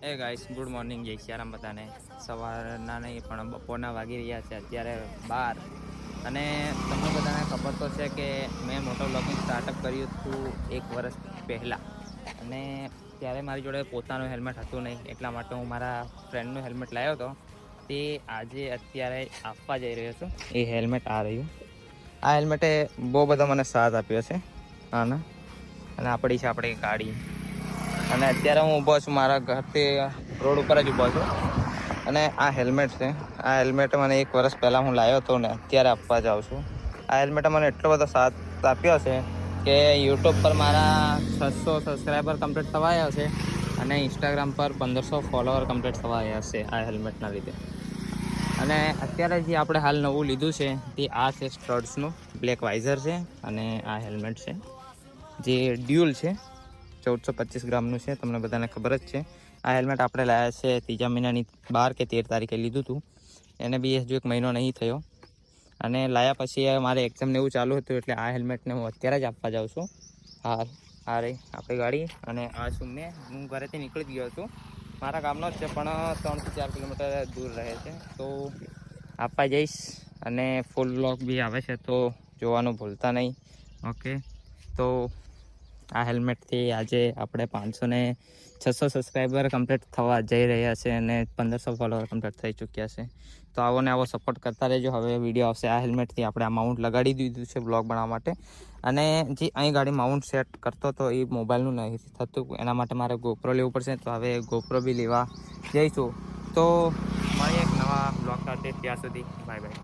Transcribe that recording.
એ guys good morning, જય સિયારામ બધાને. સવારના નહીં પણ બપોરના વાગી રહ્યા છે અત્યારે 12. અને તમને બધાને ખબર તો છે કે મેં મોટો બ્લોગિંગ સ્ટાર્ટઅપ કર્યું હતું 1 વર્ષ પહેલાં. અને ત્યારે મારી જોડે પોતાનું હેલ્મેટ હતું નહીં, એટલા માટે હું મારા ફ્રેન્ડનું હેલ્મેટ લાવ્યો હતો. તે આજે અત્યારે આપવા જઈ રહ્યો છું. એ હેલ્મેટ આ રહ્યું. આ હેલ્મેટે બહુ બધો મને સાથ આપ્યો છે આના. અને આપણી છે આપણી ગાડી. અને અત્યારે હું ઊભો છું મારા ઘરથી રોડ ઉપર જ ઊભો છું. અને આ હેલ્મેટ છે. આ હેલ્મેટ મને 1 વર્ષ પહેલાં હું લાવ્યો હતો ને અત્યારે આપવા જાઉં છું. આ હેલ્મેટે મને એટલો બધો સાથ આપ્યો છે કે યુટ્યુબ પર મારા 600 સબસ્ક્રાઈબર કમ્પ્લીટ થવા આવ્યા છે. અને ઇન્સ્ટાગ્રામ પર 1500 ફોલોવર કમ્પ્લીટ થવા આવ્યા છે આ હેલ્મેટના લીધે. અને અત્યારે જે આપણે હાલ નવું લીધું છે તે આ છે સ્ટડ્સનું બ્લેક વાઇઝર છે. અને આ હેલ્મેટ છે જે ડ્યુઅલ છે, 1425 ગ્રામનું છે. તમને બધાને ખબર જ છે. આ હેલ્મેટ આપણે લાવ્યા છે 3જા મહિનાની 12 કે 13 તારીખે લીધું હતું. એને બી હજુ 1 મહિનો નહીં થયો. અને લાવ્યા પછી મારે એક્ઝામને એવું ચાલુ હતું એટલે આ હેલ્મેટને હું અત્યારે જ આપવા જાઉં છું. હાલ આ રહી આપણી ગાડી. અને આ છું હું ઘરેથી નીકળી ગયો છું. મારા ગામનો જ છે પણ 3 થી 4 કિલોમીટર દૂર રહે છે. તો આપવા જઈશ. અને ફૂલ બ્લોગ બી આવે છે તો જોવાનું ભૂલતા નહીં. ઓકે, તો આ હેલ્મેટથી આજે આપણે 500 ને 600 સબસ્ક્રાઈબર કમ્પ્લીટ થવા જઈ રહ્યા છે અને 1500 ફોલોવર કમ્પ્લીટ થઈ ચૂક્યા છે. તો આવો ને આવો સપોર્ટ કરતા રહેજો. હવે વિડીયો આવશે. આ હેલ્મેટથી આપણે આ માઉન્ટ લગાડી દીધું છે બ્લોગ બનાવવા માટે. અને જે અહીં ગાડી માઉન્ટ સેટ કરતો હતો એ મોબાઈલનું નહીં થતું, એના માટે મારે ગોપ્રો લેવું પડશે. તો હવે ગોપ્રો બી લેવા જઈશું. તો મળીએ એક નવા બ્લોગ સાથે. ત્યાં સુધી બાય બાય.